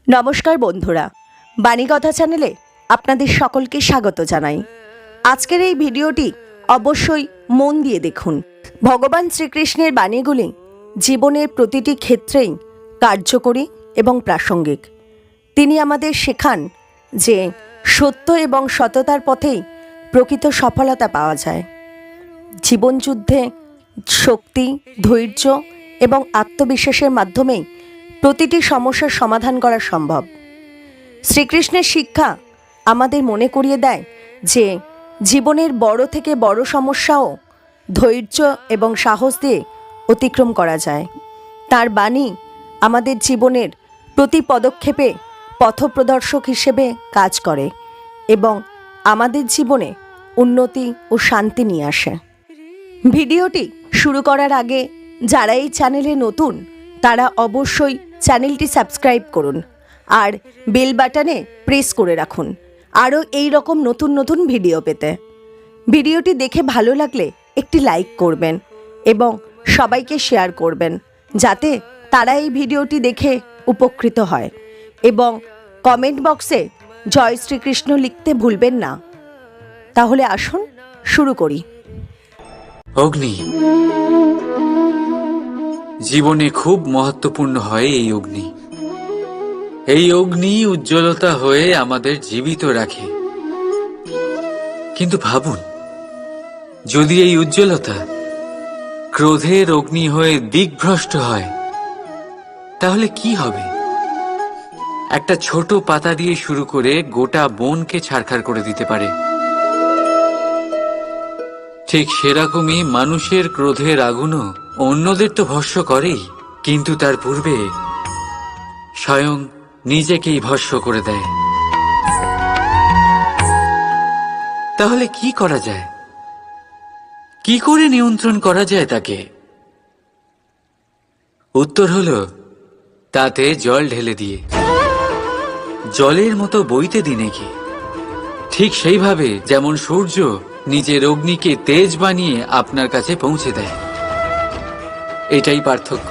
নমস্কার বন্ধুরা, বাণীকথা চ্যানেলে আপনাদের সকলকে স্বাগত জানাই। আজকের এই ভিডিওটি অবশ্যই মন দিয়ে দেখুন। ভগবান শ্রীকৃষ্ণের বাণীগুলি জীবনের প্রতিটি ক্ষেত্রেই কার্যকরী এবং প্রাসঙ্গিক। তিনি আমাদের শেখান যে সত্য এবং সততার পথেই প্রকৃত সফলতা পাওয়া যায়। জীবনযুদ্ধে শক্তি, ধৈর্য এবং আত্মবিশ্বাসের মাধ্যমেই প্রতিটি সমস্যার সমাধান করা সম্ভব। শ্রীকৃষ্ণের শিক্ষা আমাদের মনে করিয়ে দেয় যে জীবনের বড় থেকে বড় সমস্যাও ধৈর্য এবং সাহস দিয়ে অতিক্রম করা যায়। তার বাণী আমাদের জীবনের প্রতি পদক্ষেপে পথপ্রদর্শক হিসেবে কাজ করে এবং আমাদের জীবনে উন্নতি ও শান্তি নিয়ে আসে। ভিডিওটি শুরু করার আগে যারা এই চ্যানেলে নতুন তারা অবশ্যই চ্যানেলটি সাবস্ক্রাইব করুন আর বেল বাটনে প্রেস করে রাখুন আরও এই রকম নতুন নতুন ভিডিও পেতে। ভিডিওটি দেখে ভালো লাগলে একটি লাইক করবেন এবং সবাইকে শেয়ার করবেন যাতে তারা এই ভিডিওটি দেখে উপকৃত হয়, এবং কমেন্ট বক্সে জয় শ্রীকৃষ্ণ লিখতে ভুলবেন না। তাহলে আসুন শুরু করি। অগ্নি জীবনে খুব মহত্বপূর্ণ হয়। এই অগ্নি উজ্জ্বলতা হয়ে আমাদের জীবিত রাখে। কিন্তু ভাবুন, যদি এই উজ্জ্বলতা ক্রোধের অগ্নি হয়ে দিকভ্রষ্ট হয় তাহলে কি হবে? একটা ছোট পাতা দিয়ে শুরু করে গোটা বনকে ছারখার করে দিতে পারে। ঠিক সেরকমই মানুষের ক্রোধের আগুনও অন্যদের তো ভস্ম করেই, কিন্তু তার পূর্বে স্বয়ং নিজেকেই ভস্ম করে দেয়। তাহলে কি করা যায়? কি করে নিয়ন্ত্রণ করা যায় তাকে? উত্তর হলো তাতে জল ঢেলে দিয়ে, জলের মতো বইতে দিন নাকি। ঠিক সেইভাবে যেমন সূর্য নিজের অগ্নিকে তেজ বানিয়ে আপনার কাছে পৌঁছে দেয়। এটাই পার্থক্য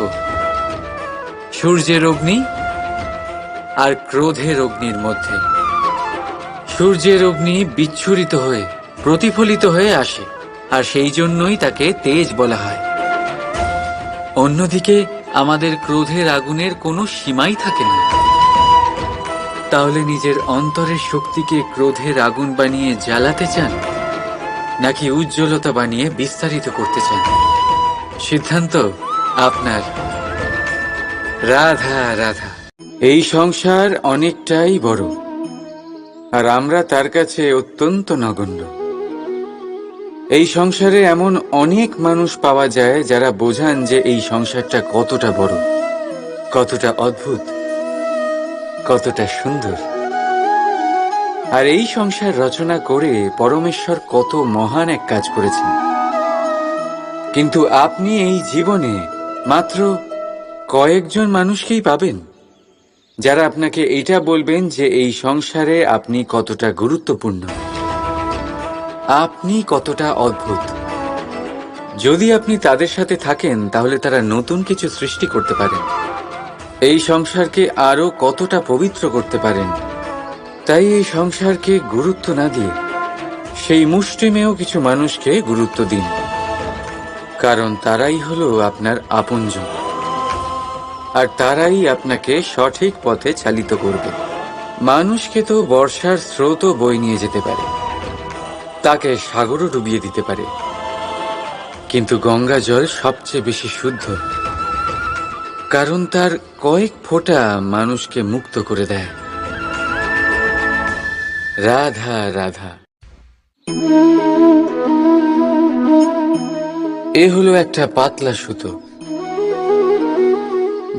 সূর্যের অগ্নি আর ক্রোধের অগ্নির মধ্যে। সূর্যের অগ্নি বিচ্ছুরিত হয়ে প্রতিফলিত হয়ে আসে, আর সেই জন্যই তাকে তেজ বলা হয়। অন্যদিকে আমাদের ক্রোধের আগুনের কোনো সীমাই থাকে না। তাহলে নিজের অন্তরের শক্তিকে ক্রোধের আগুন বানিয়ে জ্বালাতে চান, নাকি উজ্জ্বলতা বানিয়ে বিস্তারিত করতে চান? সিদ্ধান্ত আপনার। রাধা রাধা। এই সংসার অনেকটাই বড়, আর আমরা তার কাছে অত্যন্ত নগণ্য। এই সংসারে এমন অনেক মানুষ পাওয়া যায় যারা বোঝান যে এই সংসারটা কতটা বড়, কতটা অদ্ভুত, কতটা সুন্দর। আর এই সংসার রচনা করে পরমেশ্বর কত মহান এক কাজ করেছেন। কিন্তু আপনি এই জীবনে মাত্র কয়েকজন মানুষকেই পাবেন যারা আপনাকে এটা বলবেন যে এই সংসারে আপনি কতটা গুরুত্বপূর্ণ, আপনি কতটা অদ্ভুত। যদি আপনি তাদের সাথে থাকেন তাহলে তারা নতুন কিছু সৃষ্টি করতে পারেন, এই সংসারকে আরো কতটা পবিত্র করতে পারেন। তাই এই সংসারকে গুরুত্ব না দিয়ে সেই মুষ্টিমেয় কিছু মানুষকে গুরুত্ব দিন, কারণ তারাই হলো আপনার আপনজন, আর তারাই আপনাকে সঠিক পথে চালিত করবে। মানুষকে তো বর্ষার স্রোতও বয়ে নিয়ে যেতে পারে, তাকে সাগরও ডুবিয়ে দিতে পারে, কিন্তু গঙ্গা জল সবচেয়ে বেশি শুদ্ধ, কারণ তার কয়েক ফোঁটা মানুষকে মুক্ত করে দেয়। রাধা রাধা। এ হলো একটা পাতলা সুতো।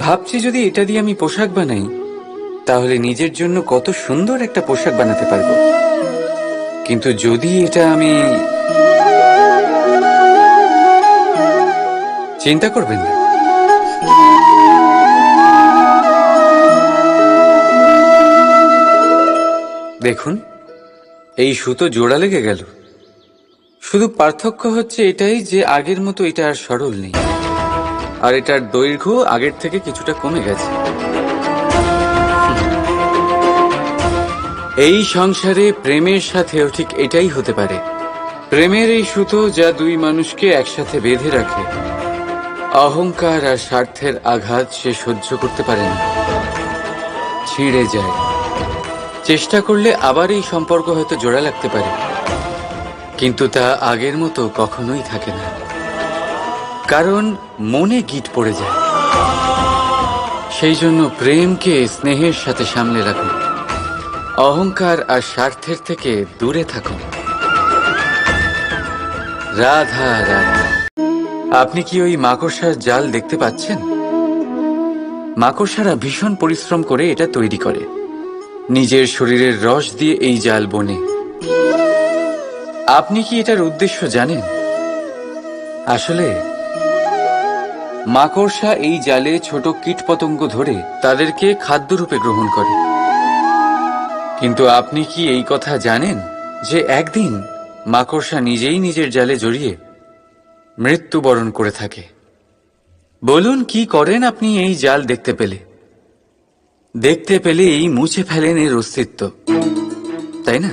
ভাবছি যদি এটা দিয়ে আমি পোশাক বানাই তাহলে নিজের জন্য কত সুন্দর একটা পোশাক বানাতে পারবো। কিন্তু যদি এটা আমি... চিন্তা করবেন না, দেখুন এই সুতো জোড়া লেগে গেল। শুধু পার্থক্য হচ্ছে এটাই যে আগের মতো এটা আর সরল নেই, আর এটার দৈর্ঘ্য আগের থেকে কিছুটা কমে গেছে। এই সংসারে প্রেমের সাথেও ঠিক এটাই হতে পারে। প্রেমের এই সুতো যা দুই মানুষকে একসাথে বেঁধে রাখে, অহংকার আর স্বার্থের আঘাত সে সহ্য করতে পারে না, ছিঁড়ে যায়। চেষ্টা করলে আবার এই সম্পর্ক হয়তো জোড়া লাগতে পারে, কিন্তু তা আগের মতো কখনোই থাকে না, কারণ মনে গিঁট পড়ে যায়। সেই জন্য প্রেমকে স্নেহের সাথে সামলে রাখুন, অহংকার আর স্বার্থের থেকে দূরে থাকুন। রাধা রাধা। আপনি কি ওই মাকড়সার জাল দেখতে পাচ্ছেন? মাকড়সারা ভীষণ পরিশ্রম করে এটা তৈরি করে, নিজের শরীরের রস দিয়ে এই জাল বোনে। আপনি কি এটার উদ্দেশ্য জানেন? আসলে মাকড়সা এই জালে ছোট কীটপতঙ্গ ধরে তাদেরকে খাদ্যরূপে গ্রহণ করে। কিন্তু আপনি কি এই কথা জানেন যে একদিন মাকড়সা নিজেই নিজের জালে জড়িয়ে মৃত্যুবরণ করে থাকে? বলুন, কি করেন আপনি এই জাল দেখতে পেলে? দেখতে পেলেই মুছে ফেলেন এর অস্তিত্ব, তাই না?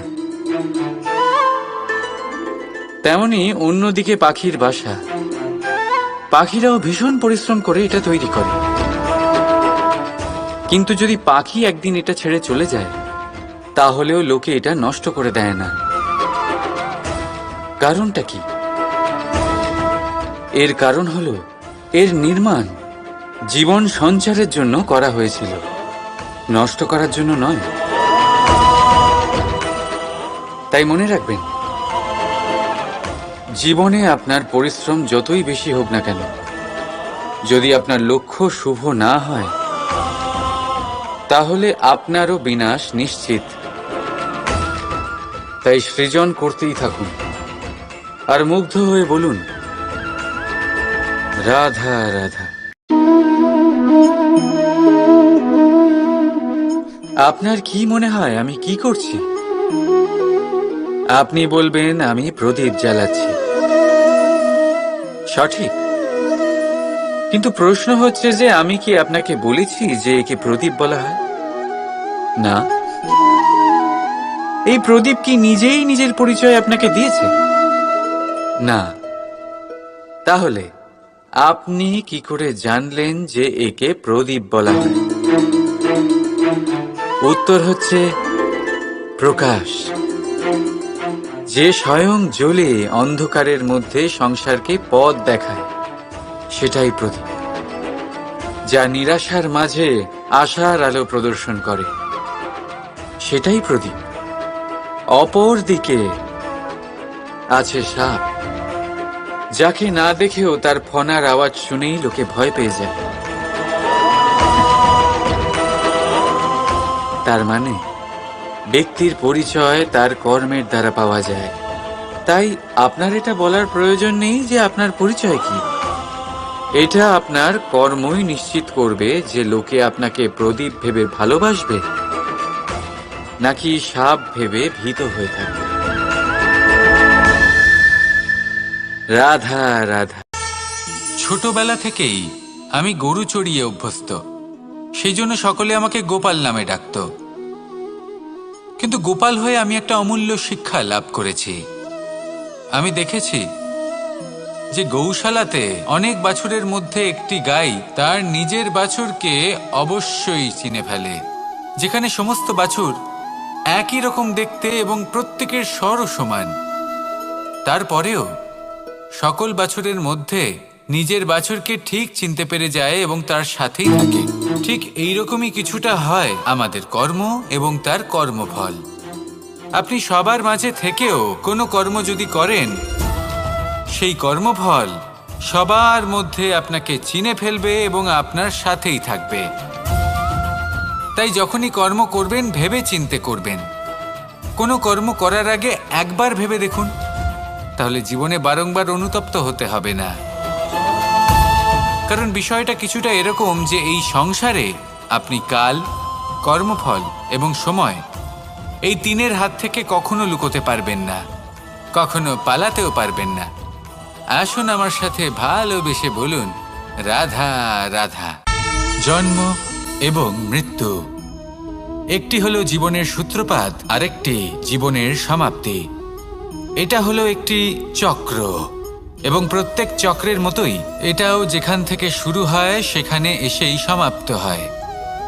তেমনি অন্যদিকে পাখির বাসা, পাখিরাও ভীষণ পরিশ্রম করে এটা তৈরি করে। কিন্তু যদি পাখি একদিন এটা ছেড়ে চলে যায়, তাহলেও লোকে এটা নষ্ট করে দেয় না। কারণটা কি? এর কারণ হলো এর নির্মাণ জীবন সঞ্চারের জন্য করা হয়েছিল, নষ্ট করার জন্য নয়। তাই মনে রাখবেন, জীবনে আপনার পরিশ্রম যতই বেশি হোক না কেন, যদি আপনার লক্ষ্য শুভ না হয়, তাহলে আপনারও বিনাশ নিশ্চিত। তাই সৃজন করতেই থাকুন আর মুগ্ধ হয়ে বলুন, রাধা রাধা। আপনার কি মনে হয় আমি কি করছি? আপনি বলবেন আমি প্রদীপ জ্বালাচ্ছি। সঠিক, কিন্তু প্রশ্ন হচ্ছে যে আমি কি আপনাকে বলেছি যে একে প্রদীপ বলা হয়? না। এই প্রদীপ কি নিজেই নিজের পরিচয় আপনাকে দিয়েছে? না। তাহলে আপনি কি করে জানলেন যে একে প্রদীপ বলা হয়? উত্তর হচ্ছে প্রকাশ, যে স্বয়ং জ্বলে অন্ধকারের মধ্যে সংসারকে পথ দেখায়, সেটাই প্রদীপ। যা নিরাশার মাঝে আশার আলো প্রদর্শন করে, সেটাই প্রদীপ। অপর দিকে আছে সাপ, যাকে না দেখেও তার ফনার আওয়াজ শুনেই লোকে ভয় পেয়ে যায়। তার মানে ব্যক্তির পরিচয় তার কর্মের দ্বারা পাওয়া যায়। তাই আপনার এটা বলার প্রয়োজন নেই যে আপনার পরিচয় কি। এটা আপনার কর্মই নিশ্চিত করবে যে লোকে আপনাকে প্রদীপ ভেবে ভালোবাসবে নাকি সাপ ভেবে ভীত হয়ে থাকবে। রাধা রাধা। ছোটবেলা থেকেই আমি গরু চড়িয়ে অভ্যস্ত, সেই জন্য সকলে আমাকে গোপাল নামে ডাকত। কিন্তু গোপাল হয়ে আমি একটা অমূল্য শিক্ষা লাভ করেছি। আমি দেখেছি যে গৌশালাতে অনেক বাছুরের মধ্যে একটি গাই তার নিজের বাছুরকে অবশ্যই চিনে ফেলে। যেখানে সমস্ত বাছুর একই রকম দেখতে এবং প্রত্যেকের স্বরও সমান, তারপরেও সকল বাছুরের মধ্যে নিজের বাছুরকে ঠিক চিনতে পেরে যায় এবং তার সাথেই থাকে। ঠিক এইরকমই কিছুটা হয় আমাদের কর্ম এবং তার কর্মফল। আপনি সবার মাঝে থেকেও কোনো কর্ম যদি করেন, সেই কর্মফল সবার মধ্যে আপনাকে চিনে ফেলবে এবং আপনার সাথেই থাকবে। তাই যখনই কর্ম করবেন ভেবে চিন্তে করবেন। কোনো কর্ম করার আগে একবার ভেবে দেখুন, তাহলে জীবনে বারংবার অনুতপ্ত হতে হবে না। কারণ বিষয়টা কিছুটা এরকম যে এই সংসারে আপনি কাল, কর্মফল এবং সময়, এই তিনের হাত থেকে কখনো লুকোতে পারবেন না, কখনো পালাতেও পারবেন না। আসুন আমার সাথে ভালোবেসে বলুন, রাধা রাধা। জন্ম এবং মৃত্যু, একটি হলো জীবনের সূত্রপাত, আরেকটি জীবনের সমাপ্তি। এটা হলো একটি চক্র, এবং প্রত্যেক চক্রের মতোই এটাও যেখান থেকে শুরু হয় সেখানে এসেই সমাপ্ত হয়।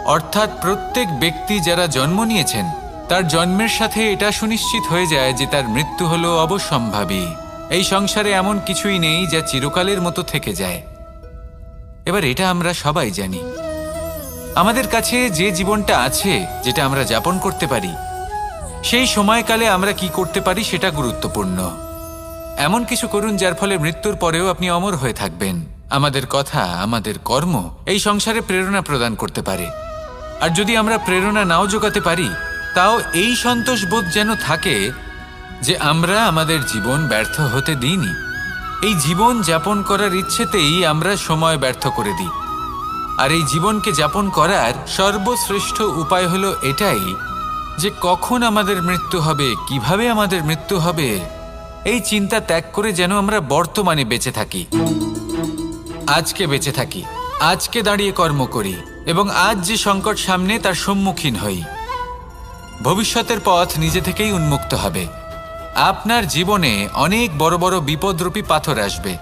অর্থাৎ প্রত্যেক ব্যক্তি যারা জন্ম নিয়েছেন তার জন্মের সাথে এটা সুনিশ্চিত হয়ে যায় যে তার মৃত্যু হলো অবশ্যম্ভাবী। এই সংসারে এমন কিছুই নেই যা চিরকালের মতো থেকে যায়। এবার এটা আমরা সবাই জানি। আমাদের কাছে যে জীবনটা আছে, যেটা আমরা যাপন করতে পারি, সেই সময়কালে আমরা কি করতে পারি সেটা গুরুত্বপূর্ণ। এমন কিছু করুন যার ফলে মৃত্যুর পরেও আপনি অমর হয়ে থাকবেন। আমাদের কথা, আমাদের কর্ম এই সংসারে প্রেরণা প্রদান করতে পারে। আর যদি আমরা প্রেরণা নাও জোগাতে পারি, তাও এই সন্তোষ বোধ যেন থাকে যে আমরা আমাদের জীবন ব্যর্থ হতে দিইনি। এই জীবন যাপন করার ইচ্ছেতেই আমরা সময় ব্যর্থ করে দিই। আর এই জীবনকে যাপন করার সর্বশ্রেষ্ঠ উপায় হলো এটাই যে কখন আমাদের মৃত্যু হবে, কিভাবে আমাদের মৃত্যু হবে, এই চিন্তা ত্যাগ করে যেন আমরা বর্তমানে বেঁচে থাকি, আজকে বেঁচে থাকি, আজকে দাঁড়িয়ে কর্ম করি এবং আজ যে সংকট সামনে তার সম্মুখীন হই। ভবিষ্যতের পথ নিজে থেকেই উন্মুক্ত হবে। আপনার জীবনে অনেক বড় বড় বিপদরূপী পাথর আসবে।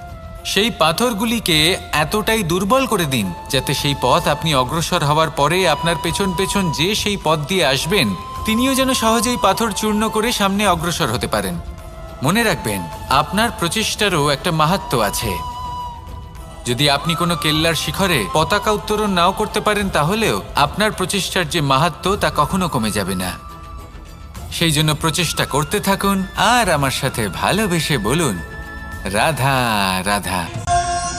সেই পাথরগুলিকে এতটাই দুর্বল করে দিন যাতে সেই পথ আপনি অগ্রসর হওয়ার পরে আপনার পেছন পেছন যে সেই পথ দিয়ে আসবেন তিনিও যেন সহজেই পাথর চূর্ণ করে সামনে অগ্রসর হতে পারেন। মনে রাখবেন, আপনার প্রচেষ্টারও একটা মাহাত্ম্য আছে। যদি আপনি কোনো কেল্লার শিখরে পতাকা উত্তোলন নাও করতে পারেন, তাহলেও আপনার প্রচেষ্টার যে মাহাত্ম্য তা কখনো কমে যাবে না। সেই জন্য প্রচেষ্টা করতে থাকুন আর আমার সাথে ভালোবেসে বলুন, রাধা রাধা।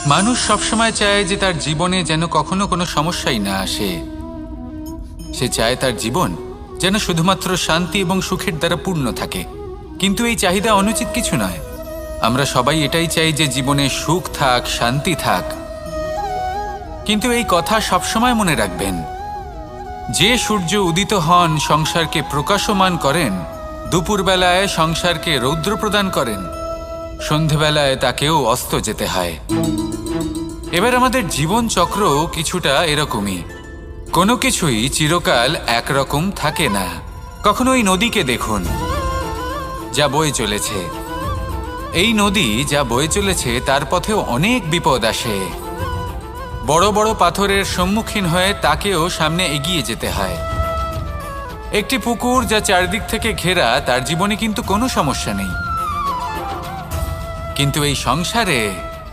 মানুষ সবসময় চায় যে তার জীবনে যেন কখনো কোনো সমস্যাই না আসে। সে চায় তার জীবন যেন শুধুমাত্র শান্তি এবং সুখের দ্বারা পূর্ণ থাকে। কিন্তু এই চাহিদা অনুচিত কিছু নয়। আমরা সবাই এটাই চাই যে জীবনে সুখ থাক, শান্তি থাক। কিন্তু এই কথা সবসময় মনে রাখবেন, যে সূর্য উদিত হন সংসারকে প্রকাশমান করেন, দুপুরবেলায় সংসারকে রৌদ্র প্রদান করেন, সন্ধেবেলায় তাকেও অস্ত যেতে হয়। এবার আমাদের জীবন চক্র কিছুটা এরকমই। কোনো কিছুই চিরকাল একরকম থাকে না। কখনো এই নদীকে দেখুন যা বয়ে চলেছে। এই নদী যা বয়ে চলেছে তার পথেও অনেক বিপদ আসে। বড় বড় পাথরের সম্মুখীন হয়ে তাকেও সামনে এগিয়ে যেতে হয়। একটি পুকুর যা চারদিক থেকে ঘেরা, তার জীবনে কিন্তু কোনো সমস্যা নেই। কিন্তু এই সংসারে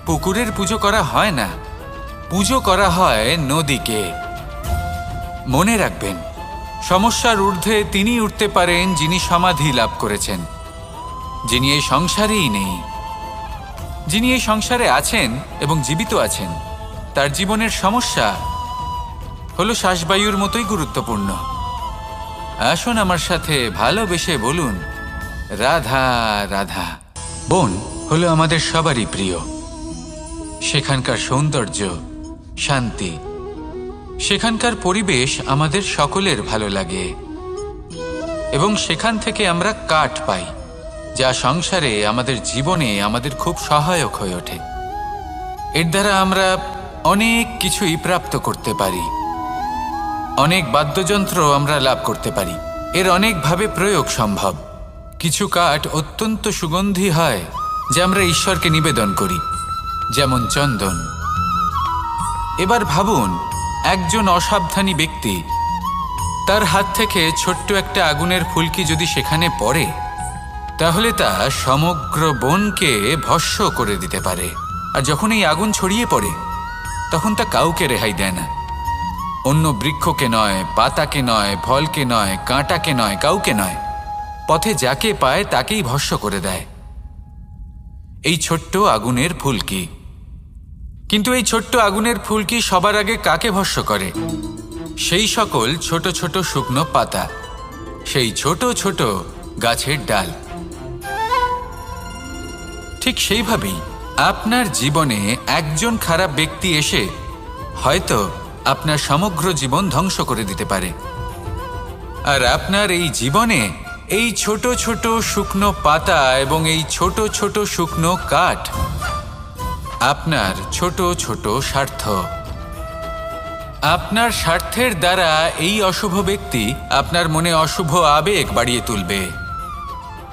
পুকুরের পুজো করা হয় না, পুজো করা হয় নদীকে। মনে রাখবেন, সমস্যার ঊর্ধ্বে তিনি উঠতে পারেন যিনি সমাধি লাভ করেছেন, যিনি এই সংসারেই নেই। যিনি এই সংসারে আছেন এবং জীবিত আছেন, তার জীবনের সমস্যা হলো শ্বাসবায়ুর মতোই গুরুত্বপূর্ণ। আসুন আমার সাথে ভালোবেসে বলুন, রাধা রাধা। বন হলো আমাদের সবারই প্রিয়। সেখানকার সৌন্দর্য, শান্তি, সেখানকার পরিবেশ আমাদের সকলের ভালো লাগে এবং সেখান থেকে আমরা কাঠ পাই, যা সংসারে আমাদের জীবনে আমাদের খুব সহায়ক হয়ে ওঠে। এর দ্বারা আমরা অনেক কিছুই প্রাপ্ত করতে পারি। অনেক বাদ্যযন্ত্র আমরা লাভ করতে পারি। এর অনেকভাবে প্রয়োগ সম্ভব। কিছু কাঠ অত্যন্ত সুগন্ধি হয় যা আমরা ঈশ্বরকে নিবেদন করি, যেমন চন্দন। এবার ভাবুন, একজন অসাবধানী ব্যক্তি তার হাত থেকে ছোট্ট একটা আগুনের ফুলকি যদি সেখানে পড়ে, তাহলে তা সমগ্র বনকে ভস্ম করে দিতে পারে। আর যখন এই আগুন ছড়িয়ে পড়ে, তখন তা কাউকে রেহাই দেয় না। অন্য বৃক্ষকে নয়, পাতাকে নয়, ফলকে নয়, কাঁটাকে নয়, কাউকে নয়, পথে যাকে পায় তাকেই ভস্ম করে দেয়। এই ছোট্ট আগুনের ফুলকি। কিন্তু এই ছোট্ট আগুনের ফুলকি সবার আগে কাকে ভস্ম করে? সেই সকল ছোট ছোট শুকনো পাতা, সেই ছোট ছোট গাছের ডাল। ঠিক সেইভাবেই আপনার জীবনে একজন খারাপ ব্যক্তি এসে হয়তো আপনার সমগ্র জীবন ধ্বংস করে দিতে পারে। আর আপনার এই জীবনে এই ছোট ছোট শুকনো পাতা এবং এই ছোট ছোট শুকনো কাঠ আপনার ছোট ছোট স্বার্থ। আপনার স্বার্থের দ্বারা এই অশুভ ব্যক্তি আপনার মনে অশুভ আবেগ বাড়িয়ে তুলবে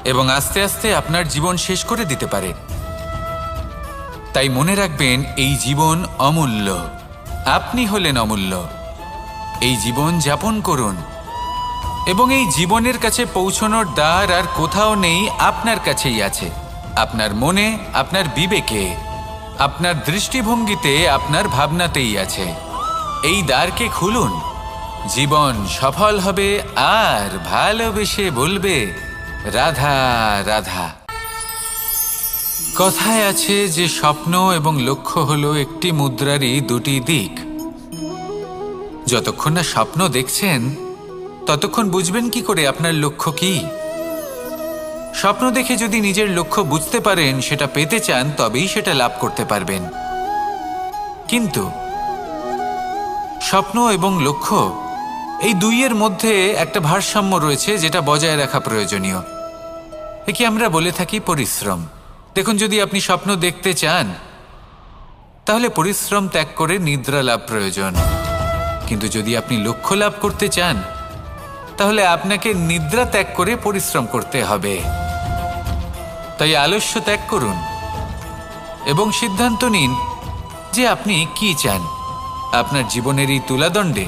এবং আস্তে আস্তে আপনার জীবন শেষ করে দিতে পারে। তাই মনে রাখবেন, এই জীবন অমূল্য। আপনি হলেন অমূল্য। এই জীবন যাপন করুন এবং এই জীবনের কাছে পৌঁছানোর দ্বার আর কোথাও নেই, আপনার কাছেই আছে। আপনার মনে, আপনার বিবেকে, আপনার দৃষ্টিভঙ্গিতে, আপনার ভাবনাতেই আছে। এই দ্বারকে খুলুন। জীবন সফল হবে আর ভালোবেসে বলবে, রাধা রাধা। কথায় আছে যে স্বপ্ন এবং লক্ষ্য হলো একটি মুদ্রারই দুটি দিক। যতক্ষণ না স্বপ্ন দেখছেন ততক্ষণ বুঝবেন কি করে আপনার লক্ষ্য কি। স্বপ্ন দেখে যদি নিজের লক্ষ্য বুঝতে পারেন, সেটা পেতে চান, তবেই সেটা লাভ করতে পারবেন। কিন্তু স্বপ্ন এবং লক্ষ্য, এই দুইয়ের মধ্যে একটা ভারসাম্য রয়েছে যেটা বজায় রাখা প্রয়োজনীয়। একে আমরা বলে থাকি পরিশ্রম। দেখুন, যদি আপনি স্বপ্ন দেখতে চান তাহলে পরিশ্রম ত্যাগ করে নিদ্রা লাভ প্রয়োজন। কিন্তু যদি আপনি লক্ষ্য লাভ করতে চান তাহলে আপনাকে নিদ্রা ত্যাগ করে পরিশ্রম করতে হবে। তাই আলস্য ত্যাগ করুন এবং সিদ্ধান্ত নিন যে আপনি কি চান। আপনার জীবনের এই তুলাদণ্ডে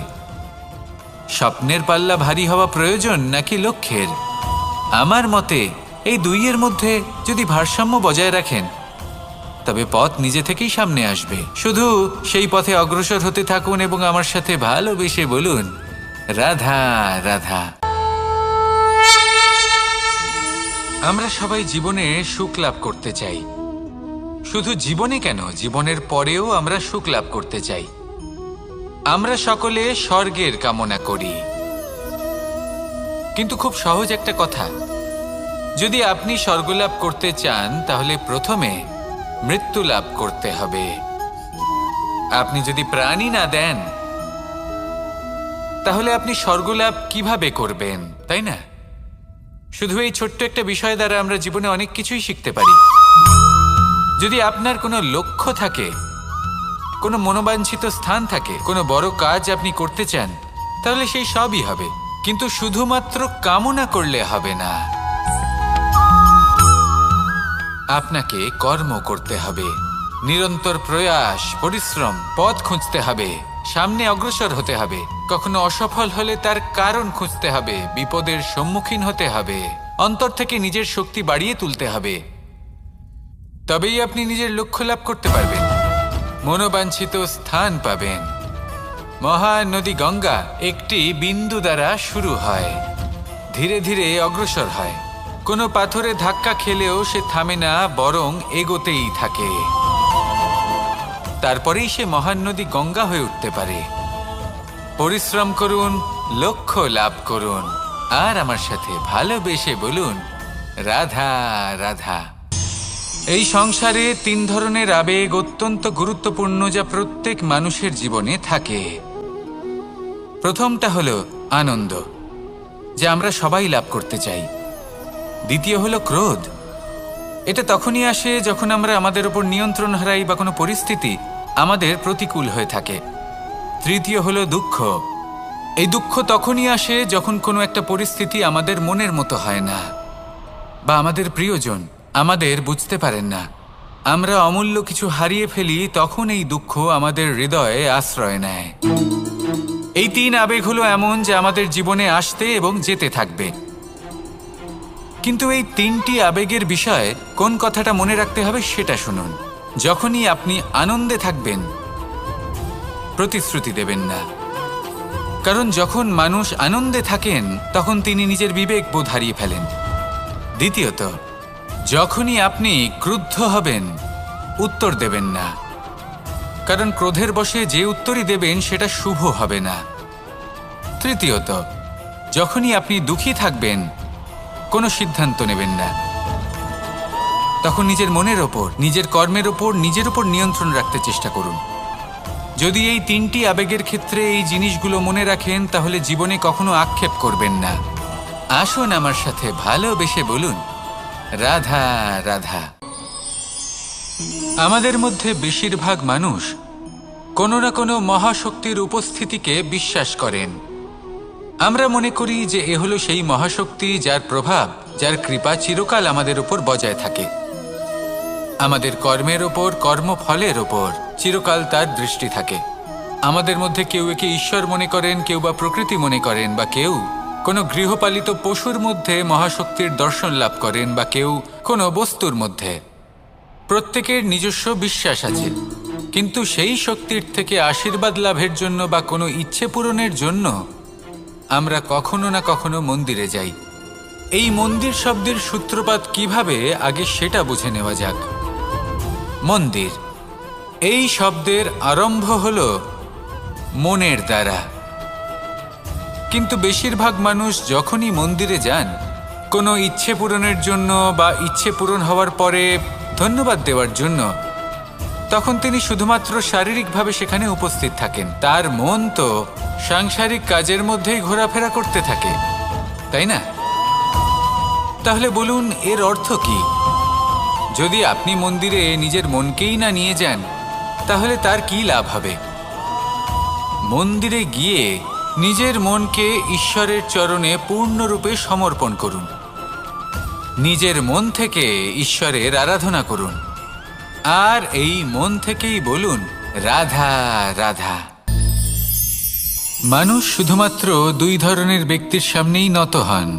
স্বপ্নের পাল্লা ভারী হওয়া প্রয়োজন নাকি লক্ষ্যের? আমার মতে এই দুইয়ের মধ্যে যদি ভারসাম্য বজায় রাখেন তবে পথ নিজে থেকেই সামনে আসবে। শুধু সেই পথে অগ্রসর হতে থাকুন এবং আমার সাথে ভালোবেসে বলুন, রাধা রাধা। আমরা সবাই জীবনে সুখ লাভ করতে চাই। শুধু জীবনে কেন, জীবনের পরেও আমরা সুখ লাভ করতে চাই। আমরা সকলে স্বর্গের কামনা করি। কিন্তু খুব সহজ একটা কথা, যদি আপনি স্বর্গ লাভ করতে চান তাহলে প্রথমে মৃত্যু লাভ করতে হবে। আপনি যদি প্রাণই না দেন তাহলে আপনি স্বর্গলাভ কিভাবে করবেন, তাই না? শুধু এই ছোট্ট একটা বিষয় দ্বারা আমরা জীবনে অনেক কিছুই শিখতে পারি। যদি আপনার কোনো লক্ষ্য থাকে, কোনো মনোবাঞ্ছিত স্থান থাকে, কোনো বড় কাজ আপনি করতে চান, তাহলে সেই সবই হবে। কিন্তু শুধুমাত্র কামনা করলে হবে না, আপনাকে কর্ম করতে হবে। নিরন্তর প্রয়াস, পরিশ্রম, পথ খুঁজতে হবে, সামনে অগ্রসর হতে হবে। কখনো অসফল হলে তার কারণ খুঁজতে হবে, বিপদের সম্মুখীন হতে হবে, অন্তর থেকে নিজের শক্তি বাড়িয়ে তুলতে হবে। তবেই আপনি নিজের লক্ষ্য লাভ করতে পারবেন, মনোবাঞ্ছিত স্থান পাবেন। মহান নদী গঙ্গা একটি বিন্দু দ্বারা শুরু হয়, ধীরে ধীরে অগ্রসর হয়। কোনো পাথরে ধাক্কা খেলেও সে থামে না, বরং এগোতেই থাকে। তারপরেই সে মহান নদী গঙ্গা হয়ে উঠতে পারে। পরিশ্রম করুন, লক্ষ্য লাভ করুন, আর আমার সাথে ভালোবেসে বলুন, রাধা রাধা। এই সংসারে তিন ধরনের আবেগ অত্যন্ত গুরুত্বপূর্ণ, যা প্রত্যেক মানুষের জীবনে থাকে। প্রথমটা হলো আনন্দ, যা আমরা সবাই লাভ করতে চাই। দ্বিতীয় হলো ক্রোধ। এটা তখনই আসে যখন আমরা আমাদের উপর নিয়ন্ত্রণ হারাই বা কোনো পরিস্থিতি আমাদের প্রতিকূল হয়ে থাকে। তৃতীয় হলো দুঃখ। এই দুঃখ তখনই আসে যখন কোনো একটা পরিস্থিতি আমাদের মনের মতো হয় না, বা আমাদের প্রিয়জন আমাদের বুঝতে পারেন না। আমরা অমূল্য কিছু হারিয়ে ফেলি, তখন এই দুঃখ আমাদের হৃদয়ে আশ্রয় নেয়। এই তিন আবেগ হলো এমন যে আমাদের জীবনে আসতে এবং যেতে থাকবে। কিন্তু এই তিনটি আবেগের বিষয়ে কোন কথাটা মনে রাখতে হবে সেটা শুনুন। যখনই আপনি আনন্দে থাকবেন, প্রতিশ্রুতি দেবেন না। কারণ যখন মানুষ আনন্দে থাকেন তখন তিনি নিজের বিবেক বোধ হারিয়ে ফেলেন। দ্বিতীয়ত, যখনই আপনি ক্রুদ্ধ হবেন, উত্তর দেবেন না। কারণ ক্রোধের বশে যে উত্তরই দেবেন সেটা শুভ হবে না। তৃতীয়ত, যখনই আপনি দুঃখী থাকবেন, কোনো সিদ্ধান্ত নেবেন না। তখন নিজের মনের ওপর, নিজের কর্মের ওপর, নিজের উপর নিয়ন্ত্রণ রাখতে চেষ্টা করুন। যদি এই তিনটি আবেগের ক্ষেত্রে এই জিনিসগুলো মনে রাখেন তাহলে জীবনে কখনো আক্ষেপ করবেন না। আসুন আমার সাথে ভালোবেসে বলুন, রাধা রাধা। আমাদের মধ্যে বেশিরভাগ মানুষ কোনো না কোনো মহাশক্তির উপস্থিতিকে বিশ্বাস করেন। আমরা মনে করি যে এ হলো সেই মহাশক্তি যার প্রভাব, যার কৃপা চিরকাল আমাদের উপর বজায় থাকে। আমাদের কর্মের ওপর, কর্মফলের ওপর চিরকাল তার দৃষ্টি থাকে। আমাদের মধ্যে কেউ একে ঈশ্বর মনে করেন, কেউ বা প্রকৃতি মনে করেন, বা কেউ কোনো গৃহপালিত পশুর মধ্যে মহাশক্তির দর্শন লাভ করেন, বা কেউ কোনো বস্তুর মধ্যে। প্রত্যেকের নিজস্ব বিশ্বাস আছে, কিন্তু সেই শক্তির থেকে আশীর্বাদ লাভের জন্য বা কোনো ইচ্ছে পূরণের জন্য আমরা কখনো না কখনো মন্দিরে যাই। এই মন্দির শব্দের সূত্রপাত কিভাবে, আগে সেটা বুঝে নেওয়া যাক। মন্দির এই শব্দের আরম্ভ হলো মনের দ্বারা, কিন্তু বেশিরভাগ মানুষ যখনই মন্দিরে যান কোনো ইচ্ছে পূরণের জন্য বা ইচ্ছে পূরণ হওয়ার পরে ধন্যবাদ দেওয়ার জন্য, তখন তিনি শুধুমাত্র শারীরিকভাবে সেখানে উপস্থিত থাকেন। তার মন তো সাংসারিক কাজের মধ্যেই ঘোরাফেরা করতে থাকে, তাই না? তাহলে বলুন, এর অর্থ কি? যদি আপনি মন্দিরে নিজের মনকেই না নিয়ে যান, তাহলে তার কি লাভ হবে? মন্দিরে গিয়ে নিজের মনকে ঈশ্বরের চরণে পূর্ণরূপে সমর্পণ করুন। নিজের মন থেকে ঈশ্বরের আরাধনা করুন, আর এই মন থেকেই বলুন রাধা রাধা। মানুষ শুধুমাত্র দুই ধরনের ব্যক্তির সামনেই নত হন।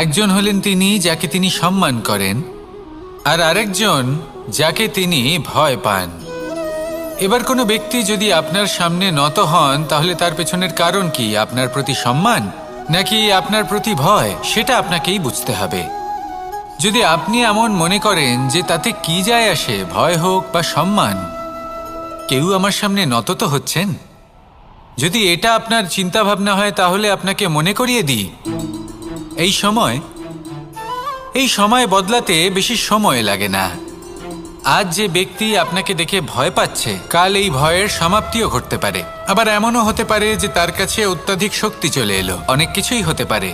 একজন হলেন তিনি যাকে তিনি সম্মান করেন, আর আরেকজন যাকে তিনি ভয় পান। এবার কোনো ব্যক্তি যদি আপনার সামনে নত হন, তাহলে তার পেছনের কারণ কি? আপনার প্রতি সম্মান নাকি আপনার প্রতি ভয়? সেটা আপনাকেই বুঝতে হবে। যদি আপনি এমন মনে করেন যে তাতে কি যায় আসে, ভয় হোক বা সম্মান, কেউ আমার সামনে নত তো হচ্ছেন, যদি এটা আপনার চিন্তা ভাবনা হয়, তাহলে আপনাকে মনে করিয়ে দিই, এই সময় বদলাতে বেশি সময় লাগে না। আজ যে ব্যক্তি আপনাকে দেখে ভয় পাচ্ছে, কাল এই ভয়ের সমাপ্তিও ঘটতে পারে। আবার এমনও হতে পারে যে তার কাছে অত্যাধিক শক্তি চলে এলো। অনেক কিছুই হতে পারে।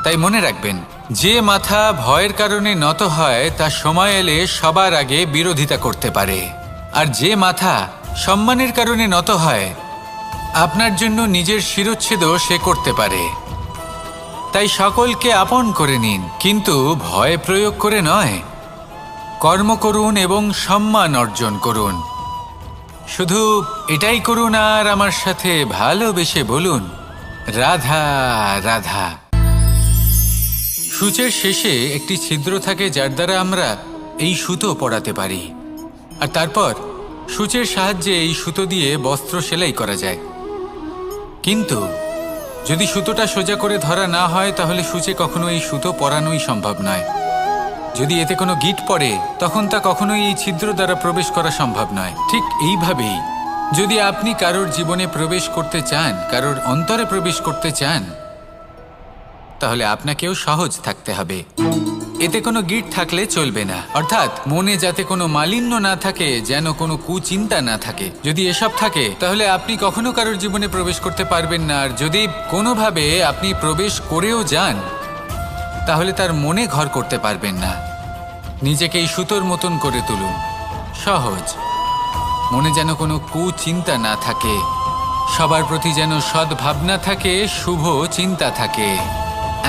তাই মনে রাখবেন, যে মাথা ভয়ের কারণে নত হয় তা সময় এলে সবার আগে বিরোধিতা করতে পারে, আর যে মাথা সম্মানের কারণে নত হয় আপনার জন্য নিজের শিরচ্ছেদও সে করতে পারে। তাই সকলকে আপন করে নিন, কিন্তু ভয় প্রয়োগ করে নয়। কর্ম করুন এবং সম্মান অর্জন করুন। শুধু এটাই করুন, আর আমার সাথে ভালোবেসে বলুন রাধা রাধা। সূচের শেষে একটি ছিদ্র থাকে, যার দ্বারা আমরা এই সুতো পরাতে পারি, আর তারপর সূচের সাহায্যে এই সুতো দিয়ে বস্ত্র সেলাই করা যায়। কিন্তু যদি সুতোটা সোজা করে ধরা না হয়, তাহলে সূচে কখনো এই সুতো পরানোই সম্ভব নয়। যদি এতে কোনো গিঁট পড়ে, তখন তা কখনোই এই ছিদ্র দ্বারা প্রবেশ করা সম্ভব নয়। ঠিক এইভাবেই যদি আপনি কারোর জীবনে প্রবেশ করতে চান, কারোর অন্তরে প্রবেশ করতে চান, তাহলে আপনাকেও সহজ থাকতে হবে। এতে কোনো গিঁট থাকলে চলবে না, অর্থাৎ মনে যাতে কোনো মালিন্য না থাকে, যেন কোনো কুচিন্তা না থাকে। যদি এসব থাকে, তাহলে আপনি কখনো কারোর জীবনে প্রবেশ করতে পারবেন না। আর যদি কোনোভাবে আপনি প্রবেশ করেও যান, তাহলে তার মনে ঘর করতে পারবেন না। নিজেকে এই সুতোর মতন করে তুলুন, সহজ। মনে যেন কোনো কুচিন্তা না থাকে, সবার প্রতি যেন সদ্ভাবনা থাকে, শুভ চিন্তা থাকে।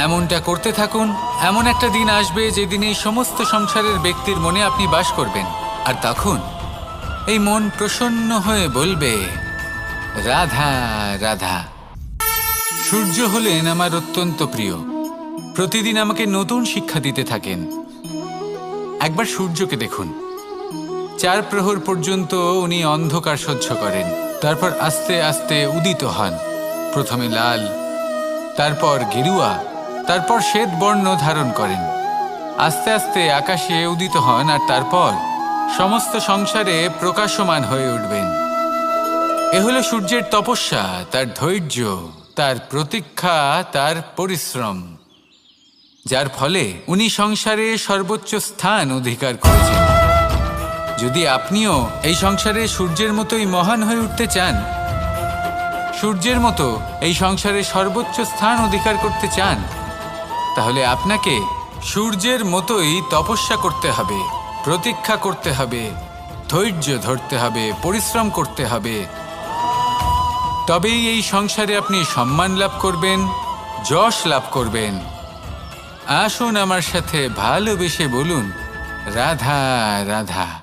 এমনটা করতে থাকুন। এমন একটা দিন আসবে যেদিন এই সমস্ত সংসারের ব্যক্তির মনে আপনি বাস করবেন, আর তখন এই মন প্রসন্ন হয়ে বলবে রাধা রাধা। সূর্য হলেন আমার অত্যন্ত প্রিয়। প্রতিদিন আমাকে নতুন শিক্ষা দিতে থাকেন। একবার সূর্যকে দেখুন। 4 প্রহর পর্যন্ত উনি অন্ধকার সহ্য করেন, তারপর আস্তে আস্তে উদিত হন। প্রথমে লাল, তারপর গেরুয়া, তারপর শ্বেত বর্ণ ধারণ করেন। আস্তে আস্তে আকাশে উদিত হন, আর তারপর সমস্ত সংসারে প্রকাশমান হয়ে উঠবেন। এ হলো সূর্যের তপস্যা, তার ধৈর্য, তার প্রতীক্ষা, তার পরিশ্রম, যার ফলে উনি সংসারে সর্বোচ্চ স্থান অধিকার করেছেন। যদি আপনিও এই সংসারে সূর্যের মতোই মহান হয়ে উঠতে চান, সূর্যের মতো এই সংসারে সর্বোচ্চ স্থান অধিকার করতে চান, তাহলে আপনাকে সূর্যের মতোই তপস্যা করতে হবে, প্রতীক্ষা করতে হবে, ধৈর্য ধরতে হবে, পরিশ্রম করতে হবে। তবেই এই সংসারে আপনি সম্মান লাভ করবেন, যশ লাভ করবেন। আসুন আমার সাথে ভালোবেসে বলুন, রাধা রাধা।